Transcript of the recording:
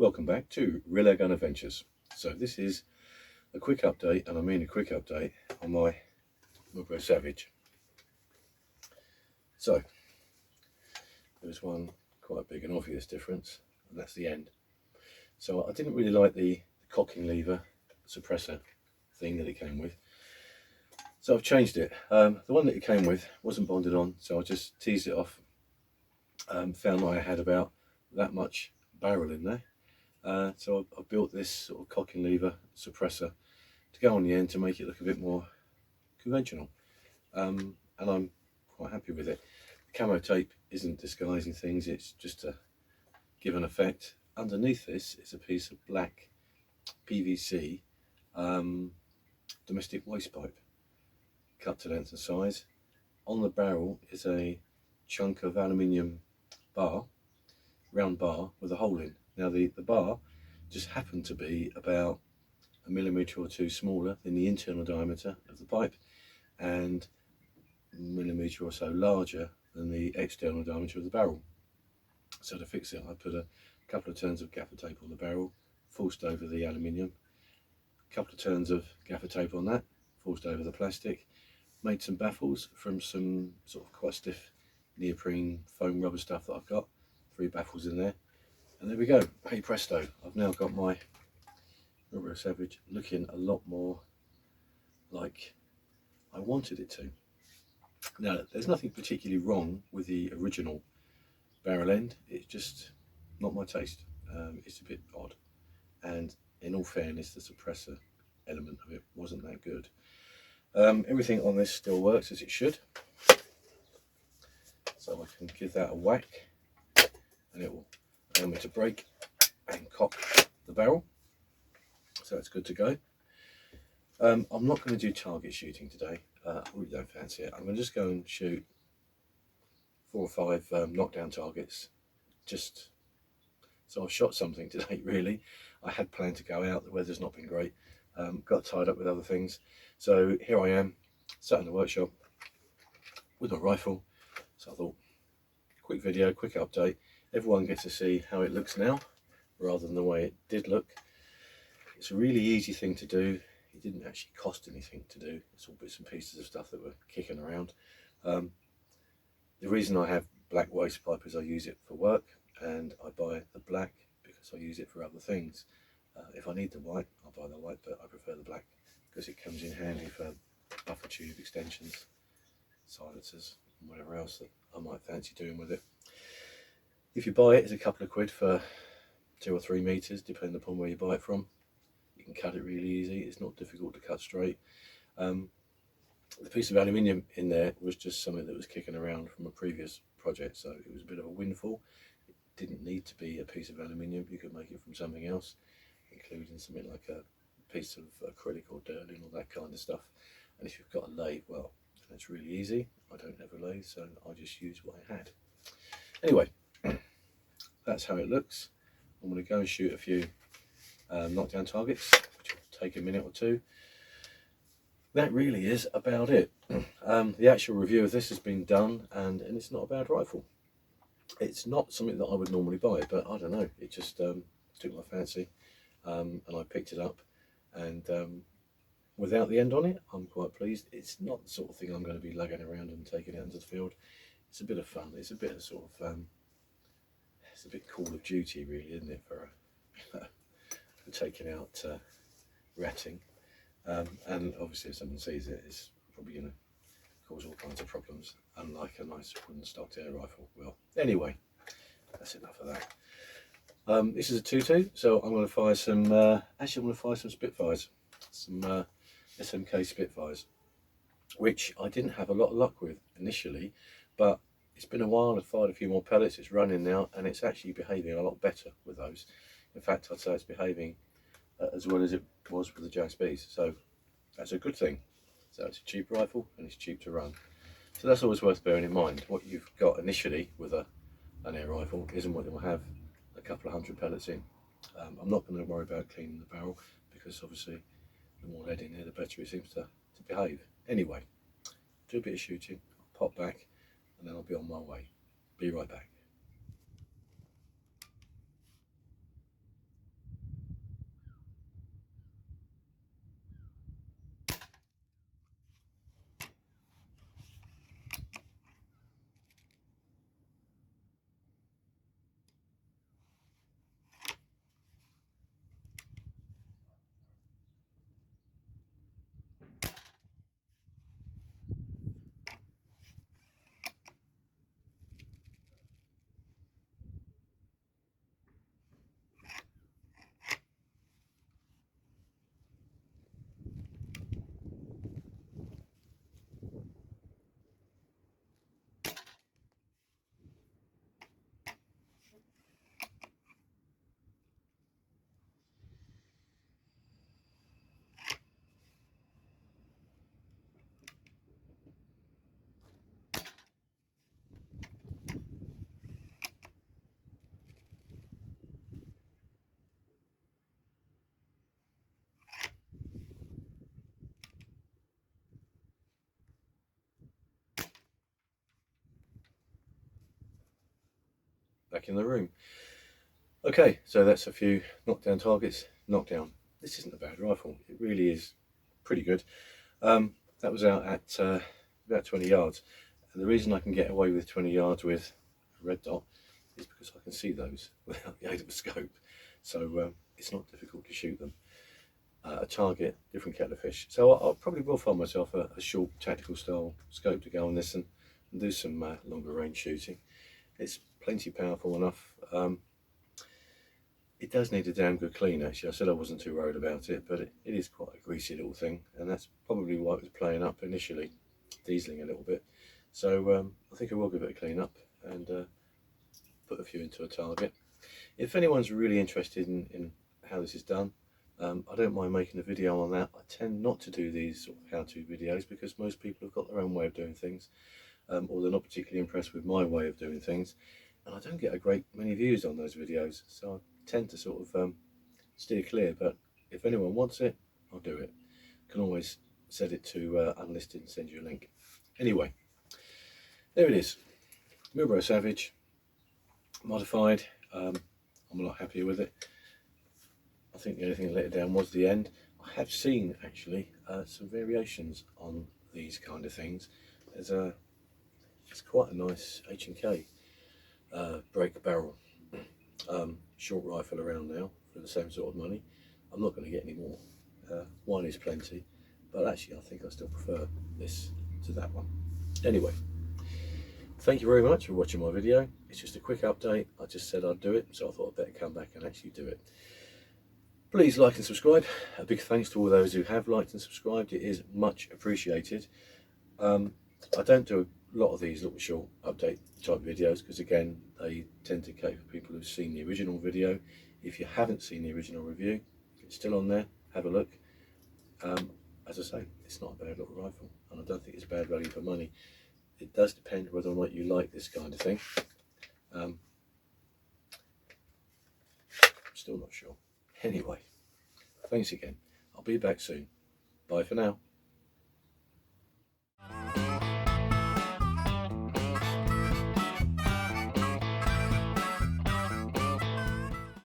welcome back to Real Airgun Adventures. So this is a quick update, and I mean a quick update, on my Milbro Savage. So there's one quite big and obvious difference, and that's the end. So I didn't really like the cocking lever suppressor thing that it came with, so I've changed it. The one that it came with wasn't bonded on, so I just teased it off. Found that I had about that much barrel in there. So I've built this sort of cocking lever suppressor to go on the end to make it look a bit more conventional, and I'm quite happy with it. The camo tape isn't disguising things, it's just to give an effect. Underneath this is a piece of black PVC domestic waste pipe, cut to length and size. On the barrel is a chunk of aluminium bar, round bar with a hole in. Now the bar just happened to be about a millimetre or two smaller than the internal diameter of the pipe, and a millimetre or so larger than the external diameter of the barrel. So to fix it, I put a couple of turns of gaffer tape on the barrel, forced over the aluminium, a couple of turns of gaffer tape on that, forced over the plastic, made some baffles from some sort of quite stiff neoprene foam rubber stuff that I've got, 3 baffles in there, and there we go. Hey presto, I've now got my Milbro Savage looking a lot more like I wanted it to. Now, there's nothing particularly wrong with the original barrel end, it's just not my taste. It's a bit odd, and in all fairness, the suppressor element of it wasn't that good. Everything on this still works as it should, so I can give that a whack and it will allow me to break and cock the barrel, so it's good to go. I'm not going to do target shooting today, I really don't fancy it. I'm going to just go and shoot 4 or 5 knockdown targets, just so I've shot something today really. I had planned to go out, the weather's not been great, got tied up with other things, so here I am sat in the workshop with my rifle. So I thought, quick video, quick update, everyone gets to see how it looks now rather than the way it did look. It's a really easy thing to do, it didn't actually cost anything to do, it's all bits and pieces of stuff that were kicking around. The reason I have black waste pipe is I use it for work, and I buy the black because I use it for other things. If I need the white, I'll buy the white, but I prefer the black because it comes in handy for buffer tube extensions, silencers, and whatever else that I might fancy doing with it. If you buy it, it's a couple of quid for 2 or 3 meters, depending upon where you buy it from. You can cut it really easy, it's not difficult to cut straight. The piece of aluminium in there was just something that was kicking around from a previous project, so it was a bit of a windfall. It didn't need to be a piece of aluminium, you could make it from something else, including something like a piece of acrylic or Derlin or that kind of stuff. And if you've got a lathe, well, that's really easy. I don't have a lathe, so I just use what I had. Anyway, that's how it looks. I'm going to go and shoot a few knockdown targets, which will take a minute or two. That really is about it. The actual review of this has been done, and it's not a bad rifle. It's not something that I would normally buy, but I don't know, it just took my fancy, and I picked it up, and without the end on it, I'm quite pleased. It's not the sort of thing I'm going to be lugging around and taking out into the field. It's a bit of fun, it's a bit of sort of, it's a bit Call of Duty really, isn't it, for taking out ratting. And obviously if someone sees it, it's probably going to cause all kinds of problems, unlike a nice wooden stocked air rifle. Well, anyway, that's enough of that. This is a 2.2, so I'm going to fire some, actually I'm going to fire some Spitfires, some SMK Spitfires, which I didn't have a lot of luck with initially, but it's been a while, I've fired a few more pellets, it's running now, and it's actually behaving a lot better with those. In fact, I'd say it's behaving as well as it was with the JSBs, so that's a good thing. So it's a cheap rifle and it's cheap to run, so that's always worth bearing in mind. What you've got initially with an air rifle isn't what you'll have a couple of 100 pellets in. I'm not going to worry about cleaning the barrel because obviously the more lead in there the better it seems to behave. Anyway, do a bit of shooting, I'll pop back and then I'll be on my way. Be right back. back in the room. Okay, so that's a few knockdown targets. Knockdown. This isn't a bad rifle. It really is pretty good. That was out at about 20 yards. And the reason I can get away with 20 yards with a red dot is because I can see those without the aid of a scope. So it's not difficult to shoot them. A target, different kettle of fish. So I'll probably will find myself a short tactical style scope to go on this and do some longer range shooting. It's plenty powerful enough. It does need a damn good clean actually. I said I wasn't too worried about it, but it is quite a greasy little thing, and that's probably why it was playing up initially, dieseling a little bit. So I think I will give it a clean up and put a few into a target. If anyone's really interested in how this is done, I don't mind making a video on that. I tend not to do these sort of how-to videos because most people have got their own way of doing things, or they're not particularly impressed with my way of doing things, and I don't get a great many views on those videos, so I tend to sort of steer clear. But if anyone wants it, I'll do it. Can always set it to unlisted and send you a link. Anyway, there it is. Milbro Savage, modified. I'm a lot happier with it. I think the only thing that let it down was the end. I have seen actually some variations on these kind of things. It's quite a nice H&K break barrel short rifle around now for the same sort of money. I'm not going to get any more. One is plenty, but actually I think I still prefer this to that one. Anyway, thank you very much for watching my video. It's just a quick update. I just said I'd do it, so I thought I'd better come back and actually do it. Please like and subscribe. A big thanks to all those who have liked and subscribed. It is much appreciated. I don't do a lot of these little short update type videos because again they tend to cater for people who've seen the original video. If you haven't seen the original review, it's still on there, have a look. As I say, it's not a bad little rifle and I don't think it's bad value for money. It does depend whether or not you like this kind of thing. I'm still not sure. Anyway, thanks again. I'll be back soon. Bye for now.